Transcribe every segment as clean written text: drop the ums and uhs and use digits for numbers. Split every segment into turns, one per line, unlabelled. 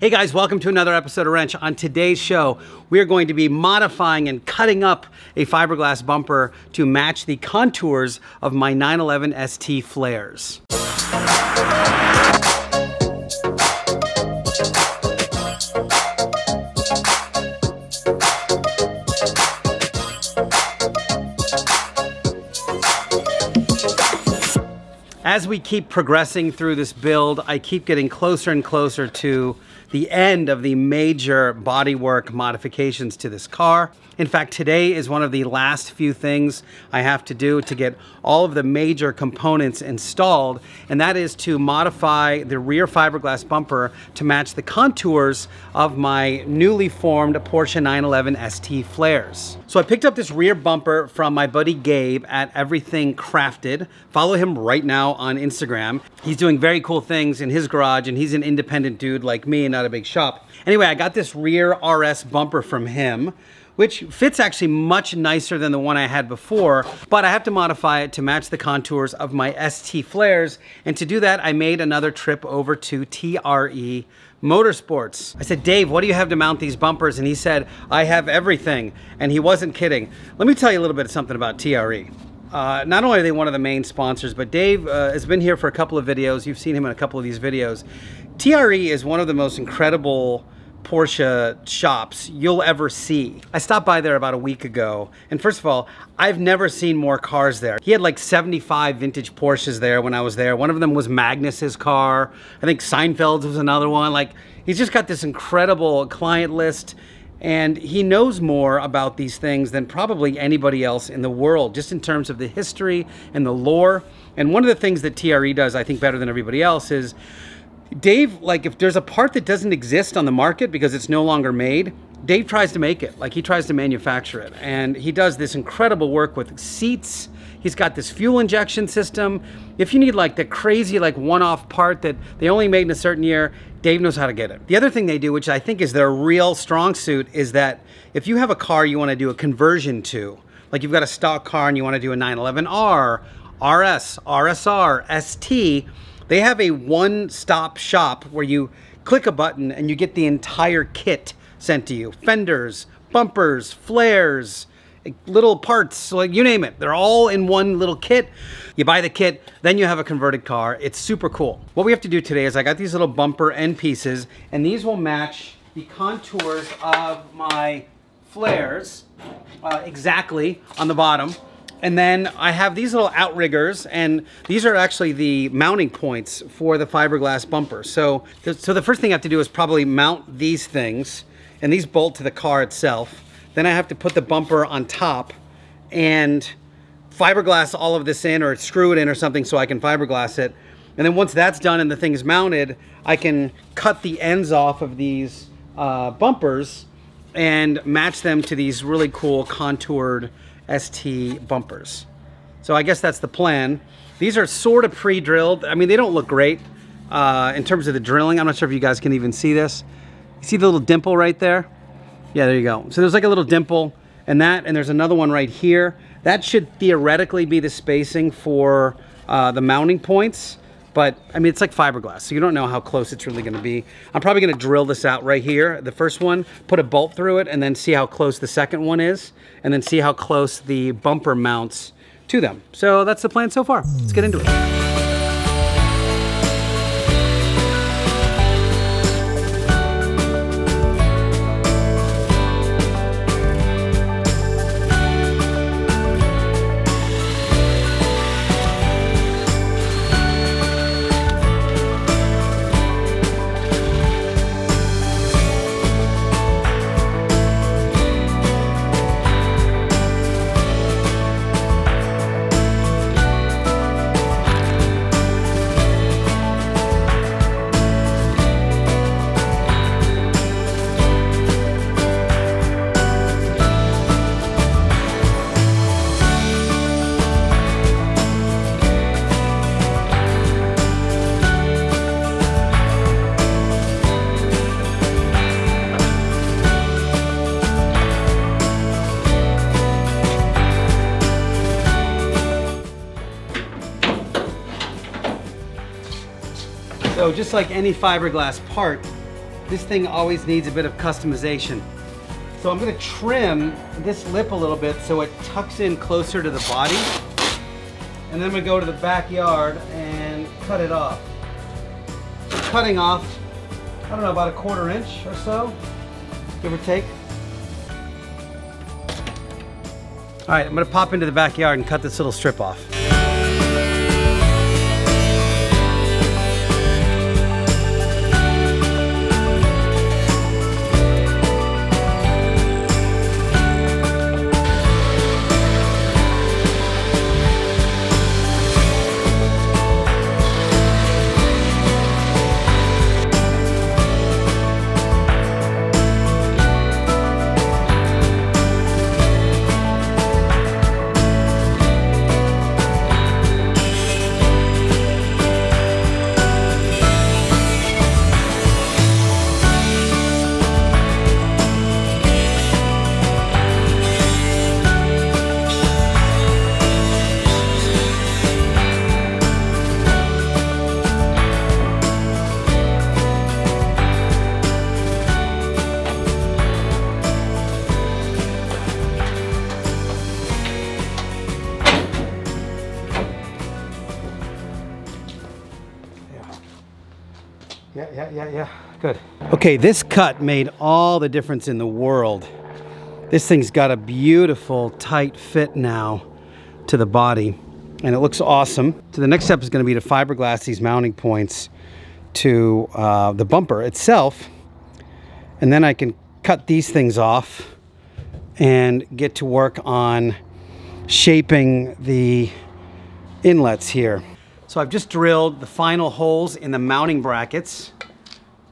Hey guys, welcome to another episode of Rennch. On today's show, we are going to be modifying and cutting up a fiberglass bumper to match the contours of my 911 ST flares. As we keep progressing through this build, I keep getting closer and closer to the end of the major bodywork modifications to this car. In fact, today is one of the last few things I have to do to get all of the major components installed, and that is to modify the rear fiberglass bumper to match the contours of my newly formed Porsche 911 ST flares. So I picked up this rear bumper from my buddy Gabe at Everything Crafted. Follow him right now on Instagram. He's doing very cool things in his garage, and he's an independent dude like me, not a big shop. Anyway, I got this rear RS bumper from him, which fits actually much nicer than the one I had before, but I have to modify it to match the contours of my ST flares, and to do that, I made another trip over to TRE Motorsports. I said, Dave, what do you have to mount these bumpers? And he said, I have everything, and he wasn't kidding. Let me tell you a little bit of something about TRE. Not only are they one of the main sponsors, but Dave has been here for a couple of videos. You've seen him in a couple of these videos. TRE is one of the most incredible Porsche shops you'll ever see. I stopped by there about a week ago, and first of all, I've never seen more cars there. He had like 75 vintage Porsches there when I was there. One of them was Magnus's car. I think Seinfeld's was another one. Like, he's just got this incredible client list, and he knows more about these things than probably anybody else in the world, just in terms of the history and the lore. And one of the things that TRE does, I think, better than everybody else is Dave, like, if there's a part that doesn't exist on the market because it's no longer made, Dave tries to make it. Like, he tries to manufacture it. And he does this incredible work with seats. He's got this fuel injection system. If you need like the crazy like one-off part that they only made in a certain year, Dave knows how to get it. The other thing they do, which I think is their real strong suit, is that if you have a car you want to do a conversion to, like you've got a stock car and you want to do a 911R, RS, RSR, ST, they have a one-stop shop where you click a button and you get the entire kit sent to you. Fenders, bumpers, flares, little parts, like you name it. They're all in one little kit. You buy the kit, then you have a converted car. It's super cool. What we have to do today is I got these little bumper end pieces, and these will match the contours of my flares exactly on the bottom. And then I have these little outriggers, and these are actually the mounting points for the fiberglass bumper. So the first thing I have to do is probably mount these things, and these bolt to the car itself. Then I have to put the bumper on top and fiberglass all of this in, or screw it in or something so I can fiberglass it. And then once that's done and the thing is mounted, I can cut the ends off of these bumpers and match them to these really cool contoured ST bumpers. So I guess that's the plan. These are sort of pre-drilled. I mean, they don't look great in terms of the drilling. I'm not sure if you guys can even see this. You see the little dimple right there? Yeah, there you go. So there's like a little dimple and there's another one right here. That should theoretically be the spacing for the mounting points. But, I mean, it's like fiberglass, so you don't know how close it's really going to be. I'm probably going to drill this out right here, the first one, put a bolt through it, and then see how close the second one is, and then see how close the bumper mounts to them. So that's the plan so far. Let's get into it. So just like any fiberglass part, this thing always needs a bit of customization. So I'm gonna trim this lip a little bit so it tucks in closer to the body. And then I'm gonna go to the backyard and cut it off. Cutting off, I don't know, about 1/4 inch or so, give or take. All right, I'm gonna pop into the backyard and cut this little strip off. Yeah, good. Okay, this cut made all the difference in the world. This thing's got a beautiful tight fit now to the body, and it looks awesome. So the next step is going to be to fiberglass these mounting points to the bumper itself, and then I can cut these things off and get to work on shaping the inlets here. So I've just drilled the final holes in the mounting brackets,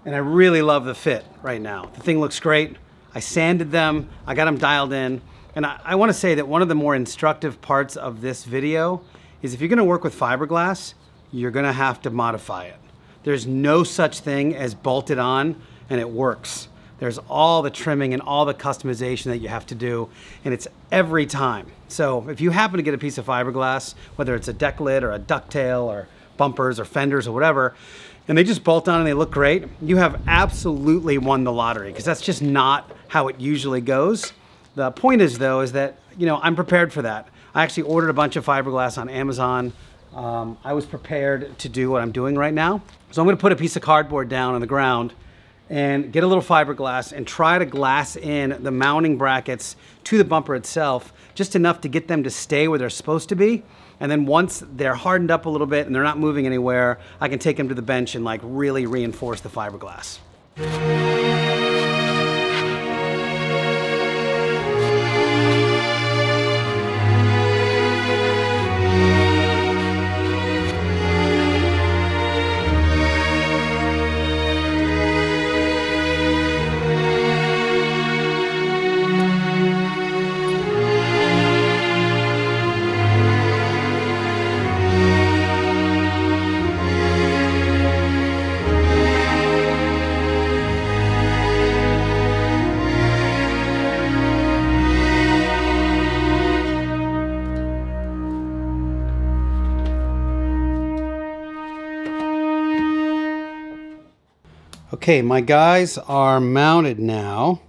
and I really love the fit right now. The thing looks great. I sanded them, I got them dialed in, and I want to say that one of the more instructive parts of this video is if you're going to work with fiberglass, you're going to have to modify it. There's no such thing as bolted on and it works. There's all the trimming and all the customization that you have to do, and it's every time. So if you happen to get a piece of fiberglass, whether it's a deck lid or a ducktail or bumpers or fenders or whatever, and they just bolt on and they look great, you have absolutely won the lottery, because that's just not how it usually goes. The point is, though, is that, you know, I'm prepared for that. I actually ordered a bunch of fiberglass on Amazon. I was prepared to do what I'm doing right now. So I'm gonna put a piece of cardboard down on the ground and get a little fiberglass and try to glass in the mounting brackets to the bumper itself, just enough to get them to stay where they're supposed to be. And then once they're hardened up a little bit and they're not moving anywhere, I can take them to the bench and like really reinforce the fiberglass. Okay, my guys are mounted now,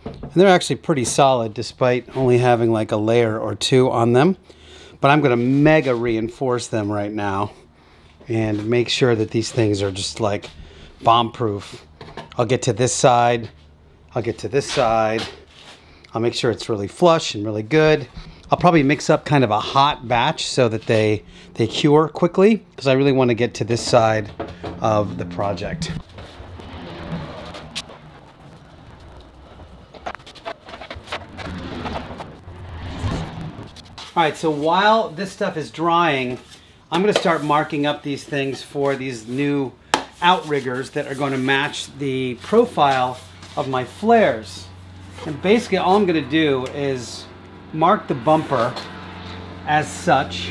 and they're actually pretty solid despite only having like a layer or two on them. But I'm going to mega reinforce them right now and make sure that these things are just like bomb-proof. I'll get to this side, I'll get to this side, I'll make sure it's really flush and really good. I'll probably mix up kind of a hot batch so that they cure quickly, because I really want to get to this side of the project. All right, so while this stuff is drying, I'm going to start marking up these things for these new outriggers that are going to match the profile of my flares. And basically all I'm going to do is mark the bumper as such.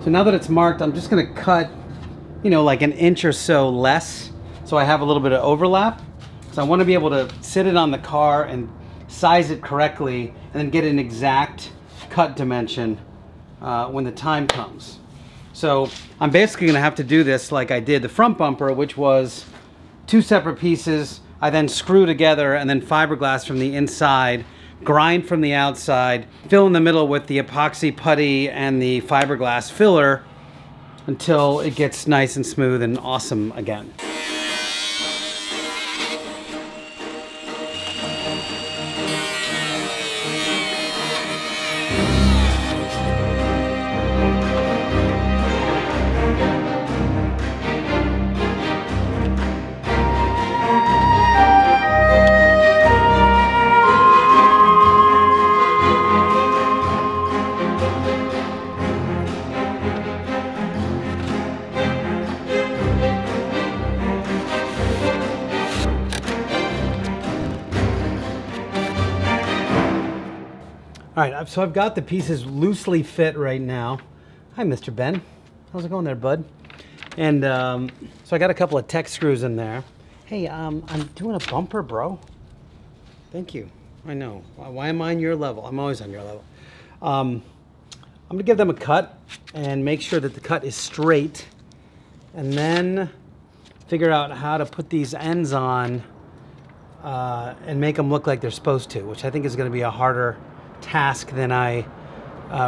So now that it's marked, I'm just going to cut, you know, like an inch or so less, so I have a little bit of overlap. So I want to be able to sit it on the car and size it correctly, and then get an exact cut dimension when the time comes. So I'm basically gonna have to do this like I did the front bumper, which was 2 separate pieces. I then screw together and then fiberglass from the inside, grind from the outside, fill in the middle with the epoxy putty and the fiberglass filler until it gets nice and smooth and awesome again. All right, so I've got the pieces loosely fit right now. Hi, Mr. Ben. How's it going there, bud? And so I got a couple of tech screws in there. Hey, I'm doing a bumper, bro. Thank you. I know. Why am I on your level? I'm always on your level. I'm gonna give them a cut and make sure that the cut is straight, and then figure out how to put these ends on and make them look like they're supposed to, which I think is gonna be a harder task than I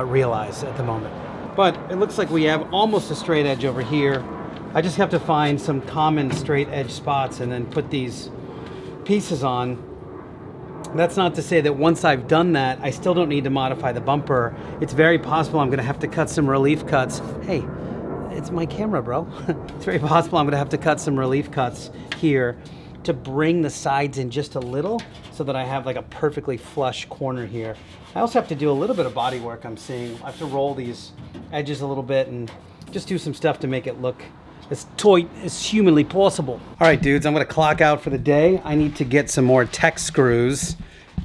realize at the moment. But it looks like we have almost a straight edge over here. I just have to find some common straight edge spots and then put these pieces on. That's not to say that once I've done that, I still don't need to modify the bumper. It's very possible I'm gonna have to cut some relief cuts. Hey, it's my camera, bro. It's very possible I'm gonna have to cut some relief cuts here to bring the sides in just a little so that I have like a perfectly flush corner here. I also have to do a little bit of body work, I'm seeing. I have to roll these edges a little bit and just do some stuff to make it look as tight as humanly possible. All right, dudes, I'm gonna clock out for the day. I need to get some more tech screws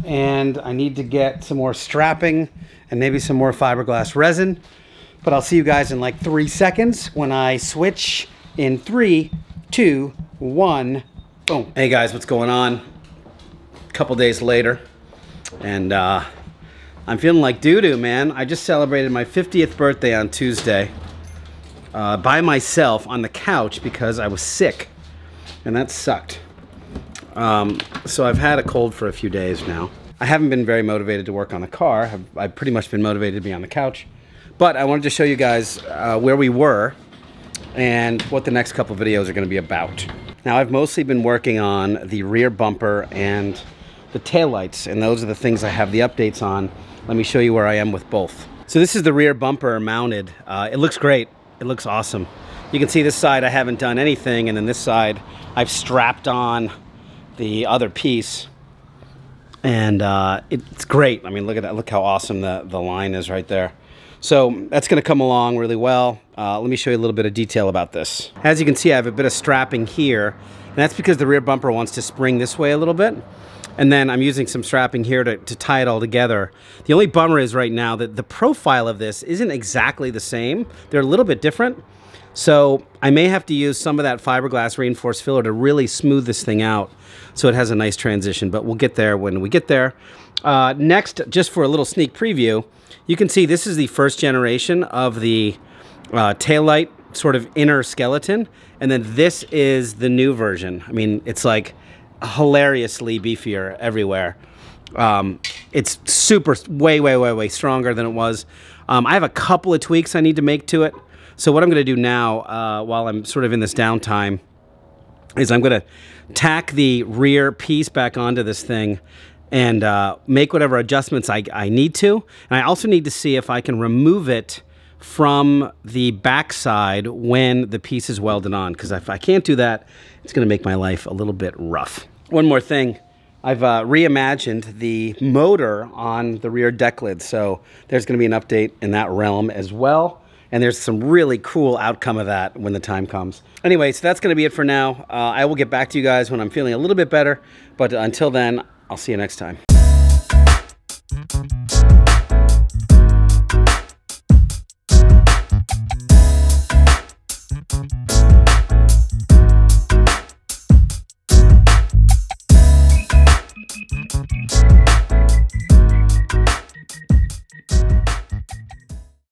and I need to get some more strapping and maybe some more fiberglass resin. But I'll see you guys in like 3 seconds when I switch in 3, 2, 1. Boom. Hey guys, what's going on? A couple days later, and I'm feeling like doo-doo, man. I just celebrated my 50th birthday on Tuesday by myself on the couch because I was sick, and that sucked. So I've had a cold for a few days now. I haven't been very motivated to work on the car. I've pretty much been motivated to be on the couch, but I wanted to show you guys where we were and what the next couple videos are going to be about. Now, I've mostly been working on the rear bumper and the taillights, and those are the things I have the updates on. Let me show you where I am with both. So this is the rear bumper mounted. It looks great. It looks awesome. You can see this side I haven't done anything, and then this side I've strapped on the other piece, and it's great. I mean, look at that. Look how awesome the line is right there. So that's going to come along really well. Let me show you a little bit of detail about this. As you can see, I have a bit of strapping here, and that's because the rear bumper wants to spring this way a little bit. And then I'm using some strapping here to tie it all together. The only bummer is right now that the profile of this isn't exactly the same. They're a little bit different. So I may have to use some of that fiberglass reinforced filler to really smooth this thing out so it has a nice transition, but we'll get there when we get there. Next, just for a little sneak preview, you can see this is the first generation of the taillight sort of inner skeleton, and then this is the new version. I mean, it's like hilariously beefier everywhere. It's super, way stronger than it was. I have a couple of tweaks I need to make to it. So what I'm going to do now, while I'm sort of in this downtime, is I'm going to tack the rear piece back onto this thing and make whatever adjustments I need to. And I also need to see if I can remove it from the backside when the piece is welded on, because if I can't do that, it's going to make my life a little bit rough. One more thing. I've reimagined the motor on the rear deck lid, so there's going to be an update in that realm as well. And there's some really cool outcome of that when the time comes. Anyway, so that's going to be it for now. I will get back to you guys when I'm feeling a little bit better, but until then, I'll see you next time.